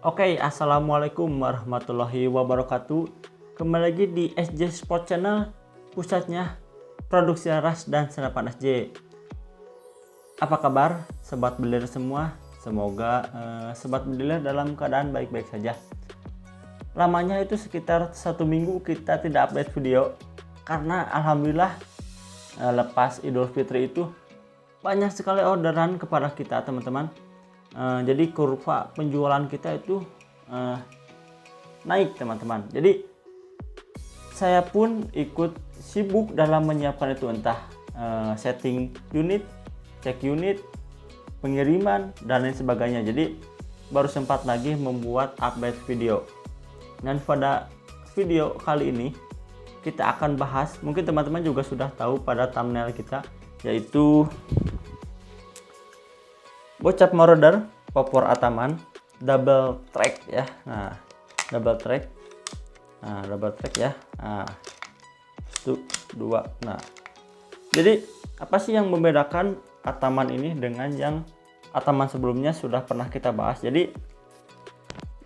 Assalamualaikum warahmatullahi wabarakatuh. Kembali lagi di SJ Sport Channel, pusatnya produksi ras dan senapan SJ. Apa kabar sobat bediler semua? Semoga sobat bediler dalam keadaan baik-baik saja. Lamanya itu sekitar 1 minggu kita tidak update video, karena alhamdulillah lepas Idul Fitri itu banyak sekali orderan kepada kita teman-teman. Jadi kurva penjualan kita itu naik teman-teman. Jadi saya pun ikut sibuk dalam menyiapkan itu, entah setting unit, cek unit, pengiriman dan lain sebagainya. Jadi baru sempat lagi membuat update video. Dan pada video kali ini kita akan bahas, mungkin teman-teman juga sudah tahu pada thumbnail kita, yaitu bocap Marauder popor Ataman double track ya. Double track ya. Itu dua. Jadi apa sih yang membedakan Ataman ini dengan yang Ataman sebelumnya sudah pernah kita bahas? Jadi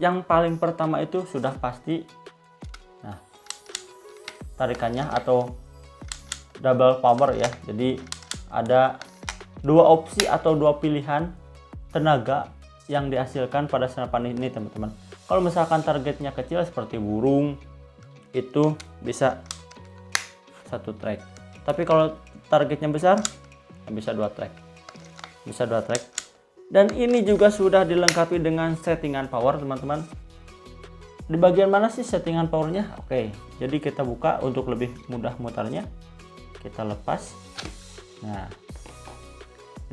yang paling pertama itu sudah pasti tarikannya atau double power ya. Jadi ada dua opsi atau dua pilihan tenaga yang dihasilkan pada senapan ini teman-teman. Kalau misalkan targetnya kecil seperti burung, itu bisa satu track. Tapi kalau targetnya besar, bisa dua track. Dan ini juga sudah dilengkapi dengan settingan power teman-teman. Di bagian mana sih settingan powernya? Oke, jadi kita buka untuk lebih mudah mutarnya. Kita lepas.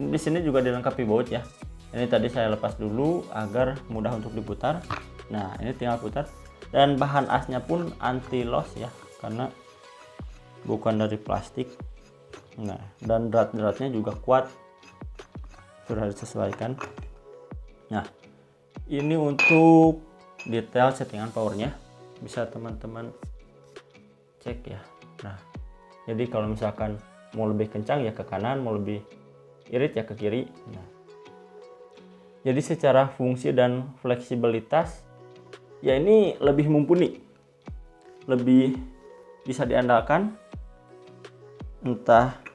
Ini di sini juga dilengkapi baut ya. Ini tadi saya lepas dulu agar mudah untuk diputar. Ini tinggal putar. Dan bahan asnya pun anti loss ya, karena bukan dari plastik. Dan drat-dratnya juga kuat, sudah disesuaikan. Ini untuk detail settingan powernya, bisa teman-teman cek ya. Jadi kalau misalkan mau lebih kencang ya ke kanan, mau lebih irit ya ke kiri. Jadi secara fungsi dan fleksibilitas ya ini lebih mumpuni, lebih bisa diandalkan.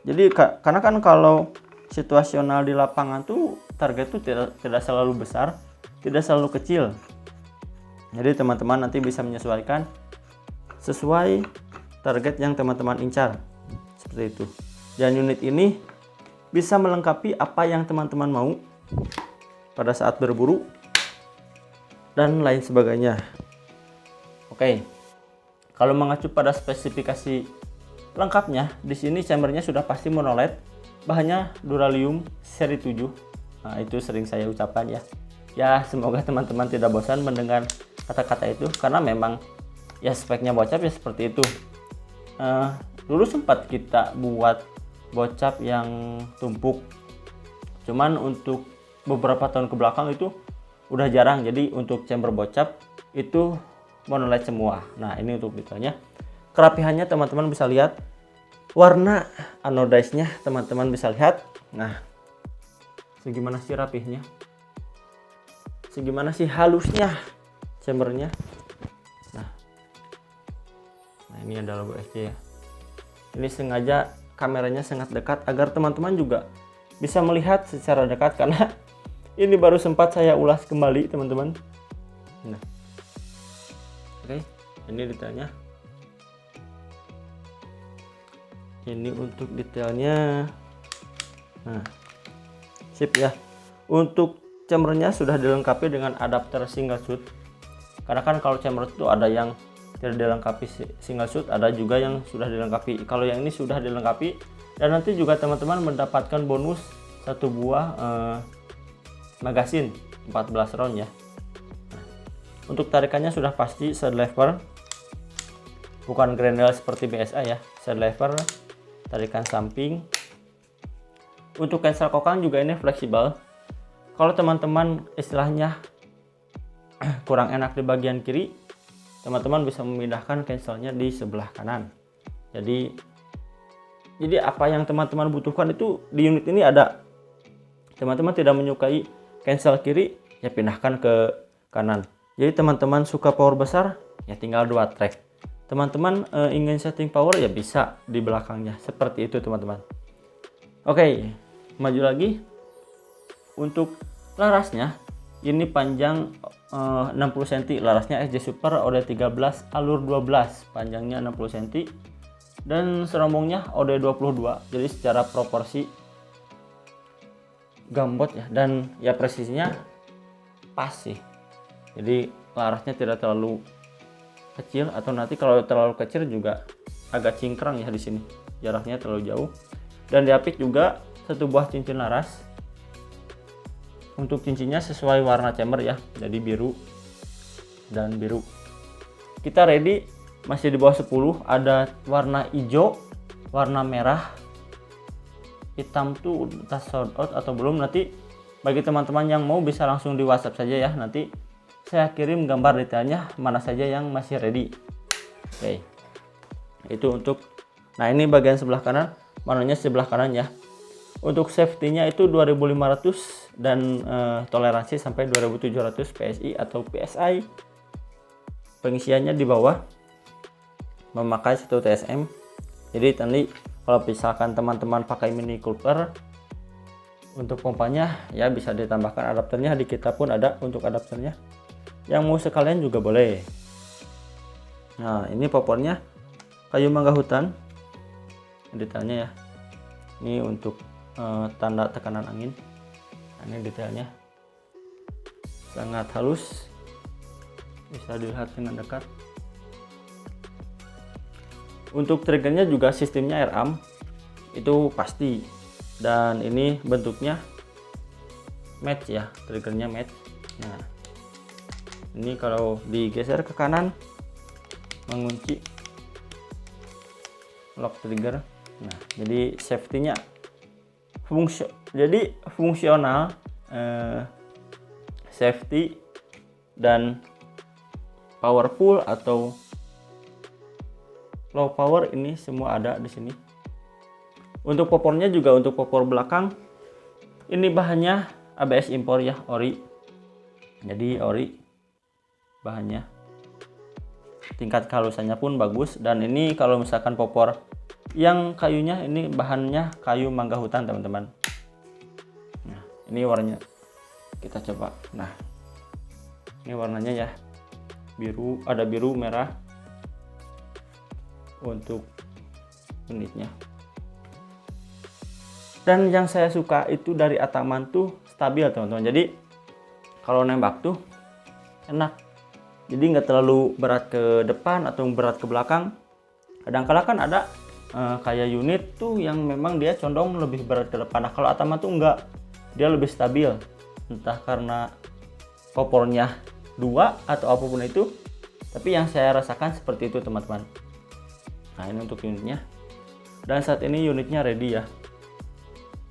Jadi karena kan kalau situasional di lapangan tuh target tuh tidak selalu besar, tidak selalu kecil. Jadi teman-teman nanti bisa menyesuaikan sesuai target yang teman-teman incar, seperti itu. Dan unit ini bisa melengkapi apa yang teman-teman mau pada saat berburu dan lain sebagainya. Kalau mengacu pada spesifikasi lengkapnya, di sini chambernya sudah pasti monoled, bahannya Duralium seri 7. Itu sering saya ucapkan ya. Ya, semoga teman-teman tidak bosan mendengar kata-kata itu, karena memang ya speknya bocap ya seperti itu. Dulu sempat kita buat bocap yang tumpuk, cuman untuk beberapa tahun ke belakang itu udah jarang. Jadi untuk chamber bocap itu monoled semua. Ini untuk detailnya, kerapihannya teman-teman bisa lihat, warna anodize-nya teman-teman bisa lihat. Segimana sih rapihnya, segimana sih halusnya chambernya. Ini ada logo SJ ya. Ini sengaja kameranya sangat dekat agar teman-teman juga bisa melihat secara dekat, karena ini baru sempat saya ulas kembali teman-teman. Ini detailnya. Ini untuk detailnya. Sip ya. Untuk chambernya sudah dilengkapi dengan adapter single shoot. Karena kan kalau chamber itu ada yang tidak dilengkapi single shoot, ada juga yang sudah dilengkapi. Kalau yang ini sudah dilengkapi, dan nanti juga teman-teman mendapatkan bonus satu buah magasin 14 round ya. Untuk tarikannya sudah pasti side lever, bukan grendel seperti BSA ya, side lever, tarikan samping. Untuk cancel kokang juga ini fleksibel. Kalau teman-teman istilahnya kurang enak di bagian kiri, teman-teman bisa memindahkan cancelnya di sebelah kanan. Jadi apa yang teman-teman butuhkan itu di unit ini ada. Teman-teman tidak menyukai cancel kiri, ya pindahkan ke kanan. Jadi teman-teman suka power besar ya tinggal 2 track. Teman-teman ingin setting power ya bisa di belakangnya seperti itu teman-teman. Oke, maju lagi. Untuk larasnya ini panjang 60 cm, larasnya SJ Super OD13 alur 12, panjangnya 60 cm dan serombongnya OD22. Jadi secara proporsi gambot ya, dan ya presisinya pas sih. Jadi larasnya tidak terlalu kecil, atau nanti kalau terlalu kecil juga agak cingkrang ya di sini. Jaraknya terlalu jauh. Dan diapit juga satu buah cincin laras. Untuk cincinnya sesuai warna chamber ya, jadi biru dan biru. Kita ready masih di bawah 10, ada warna hijau, warna merah, hitam tuh entah sold out atau belum. Nanti bagi teman-teman yang mau bisa langsung di WhatsApp saja ya, nanti saya kirim gambar detailnya mana saja yang masih ready. Oke, itu untuk, nah ini bagian sebelah kanan, manunya sebelah kanan ya. Untuk safety-nya itu 2500 dan toleransi sampai 2700 PSI atau PSI. Pengisiannya di bawah memakai 1 TSM. Jadi tadi kalau misalkan teman-teman pakai Mini Cooper, untuk pompanya ya bisa ditambahkan adapternya, di kita pun ada untuk adapternya. Yang mau sekalian juga boleh. Nah, ini popornya kayu mangga hutan. Detailnya ya. Ini untuk tanda tekanan angin. Nah, ini detailnya sangat halus, bisa dilihat dengan dekat. Untuk triggernya juga sistemnya air-arm itu pasti, dan ini bentuknya match ya, triggernya match. Nah, ini kalau digeser ke kanan mengunci lock trigger. Nah, jadi safety-nya fungsional, safety dan powerful atau low power, ini semua ada di sini. Untuk popornya juga, untuk popor belakang ini bahannya ABS impor ya, ori. Jadi ori bahannya, tingkat kehalusannya pun bagus. Dan ini kalau misalkan popor yang kayunya, ini bahannya kayu mangga hutan teman-teman. Nah, ini warnanya kita coba. Nah, ini warnanya ya, biru, ada biru merah untuk unitnya. Dan yang saya suka itu dari Ataman tuh stabil teman-teman. Jadi kalau nembak tuh enak, jadi nggak terlalu berat ke depan atau berat ke belakang. Kadang-kala kan ada kayak unit tuh yang memang dia condong lebih berat ke depan. Nah, kalau Ataman tuh enggak, dia lebih stabil, entah karena popornya 2 atau apapun itu, tapi yang saya rasakan seperti itu teman-teman. Nah, ini untuk unitnya, dan saat ini unitnya ready ya,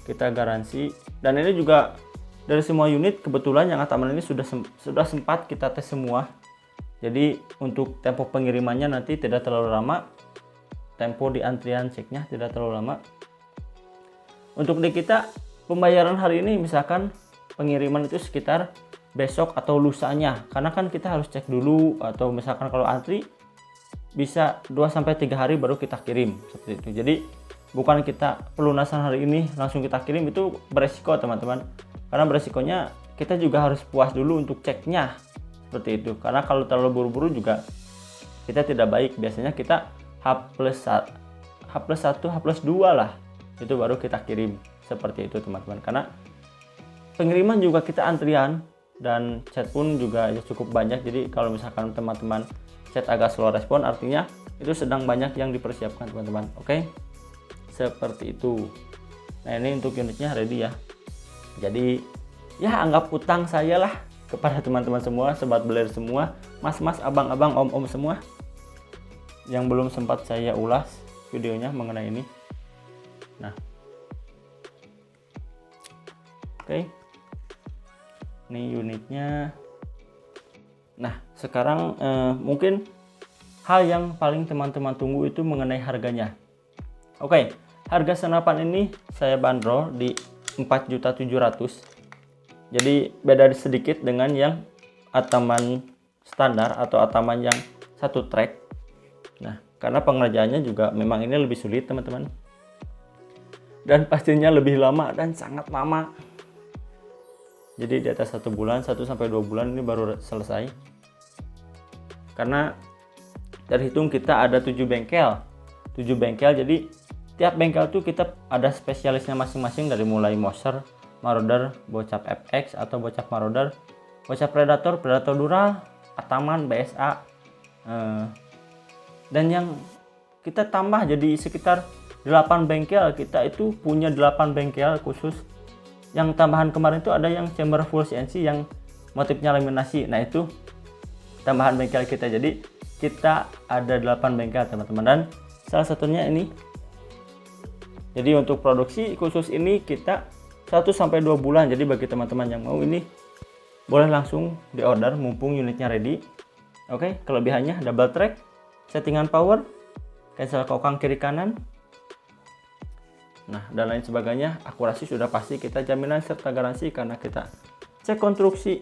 kita garansi. Dan ini juga dari semua unit kebetulan yang Ataman ini sudah sempat kita tes semua. Jadi untuk tempo pengirimannya nanti tidak terlalu lama, tempo di antrian ceknya tidak terlalu lama. Untuk di kita pembayaran hari ini, misalkan pengiriman itu sekitar besok atau lusanya, karena kan kita harus cek dulu, atau misalkan kalau antri bisa 2-3 hari baru kita kirim seperti itu. Jadi bukan kita pelunasan hari ini langsung kita kirim, itu beresiko teman-teman, karena beresikonya kita juga harus puas dulu untuk ceknya seperti itu. Karena kalau terlalu buru-buru juga kita tidak baik. Biasanya kita H+1, H+2 lah, itu baru kita kirim seperti itu teman-teman. Karena pengiriman juga kita antrian, dan chat pun juga ya cukup banyak. Jadi kalau misalkan teman-teman chat agak slow respon, artinya itu sedang banyak yang dipersiapkan teman-teman. Oke, seperti itu. Nah, ini untuk unitnya ready ya. Jadi ya anggap utang saya lah kepada teman-teman semua, sobat beler semua, mas-mas, abang-abang, om-om semua yang belum sempat saya ulas videonya mengenai ini. Nah, oke, ini unitnya. Nah, sekarang mungkin hal yang paling teman-teman tunggu itu mengenai harganya. Oke, harga senapan ini saya bandrol di 4.700.000. Jadi beda sedikit dengan yang Ataman standar atau ataman yang satu track. Nah, karena pengerjaannya juga memang ini lebih sulit teman-teman, dan pastinya lebih lama dan sangat lama. Jadi di atas 1 bulan, 1-2 bulan ini baru selesai. Karena terhitung kita ada 7 bengkel. Jadi tiap bengkel tuh kita ada spesialisnya masing-masing, dari mulai Moser, Marauder, Bocap FX atau Bocap Marauder, Bocap Predator, Predator Dural, Ataman, BSA. Dan yang kita tambah jadi sekitar 8 bengkel. Kita itu punya 8 bengkel khusus. Yang tambahan kemarin itu ada yang chamber full CNC yang motifnya laminasi. Nah, itu tambahan bengkel kita. Jadi kita ada 8 bengkel teman-teman, dan salah satunya ini. Jadi untuk produksi khusus ini kita 1-2 bulan. Jadi bagi teman-teman yang mau ini boleh langsung di order mumpung unitnya ready. Oke, kelebihannya double track, settingan power, cancel kokang kiri kanan, nah dan lain sebagainya. Akurasi sudah pasti kita jaminan serta garansi karena kita cek konstruksi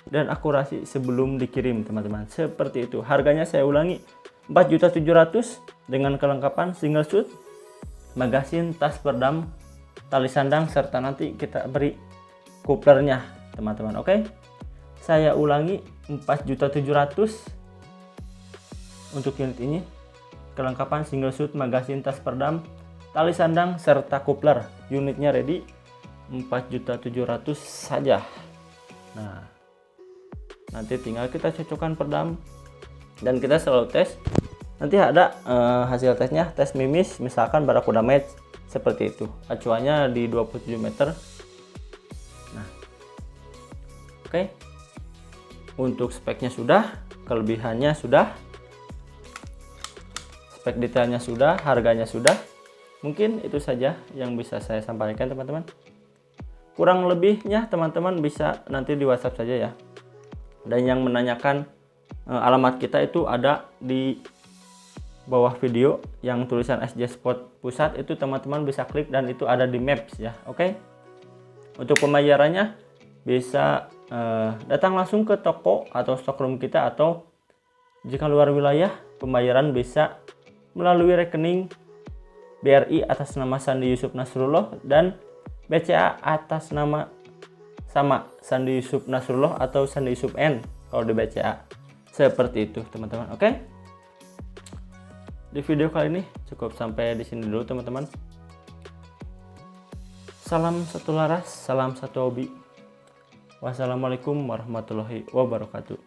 dan akurasi sebelum dikirim teman-teman. Seperti itu. Harganya saya ulangi 4.700.000 dengan kelengkapan single shoot, magasin, tas perdam, tali sandang, serta nanti kita beri couplernya teman-teman. Oke, saya ulangi 4.700.000 untuk unit ini. Kelengkapan single shoot, magasin, tas perdam, tali sandang, serta coupler. Unitnya ready 4.700.000 saja. Nah, nanti tinggal kita cocokkan perdam dan kita selalu tes. Nanti ada hasil tesnya, tes mimis, misalkan Barakuda match seperti itu. Acuannya di 27 meter. Nah, oke. Untuk speknya sudah, kelebihannya sudah, spek detailnya sudah, harganya sudah. Mungkin itu saja yang bisa saya sampaikan teman-teman. Kurang lebihnya teman-teman bisa nanti di WhatsApp saja ya. Dan yang menanyakan alamat kita itu ada di bawah video yang tulisan SJ Sport Pusat, itu teman-teman bisa klik dan itu ada di Maps ya. Oke. Untuk pembayarannya bisa datang langsung ke toko atau stockroom kita, atau jika luar wilayah pembayaran bisa melalui rekening BRI atas nama Sandi Yusuf Nasrullah dan BCA atas nama sama Sandi Yusuf Nasrullah atau Sandi Yusuf N kalau di BCA. Seperti itu teman-teman. Oke. Di video kali ini cukup sampai di sini dulu teman-teman. Salam satu laras, salam satu hobi. Wassalamualaikum warahmatullahi wabarakatuh.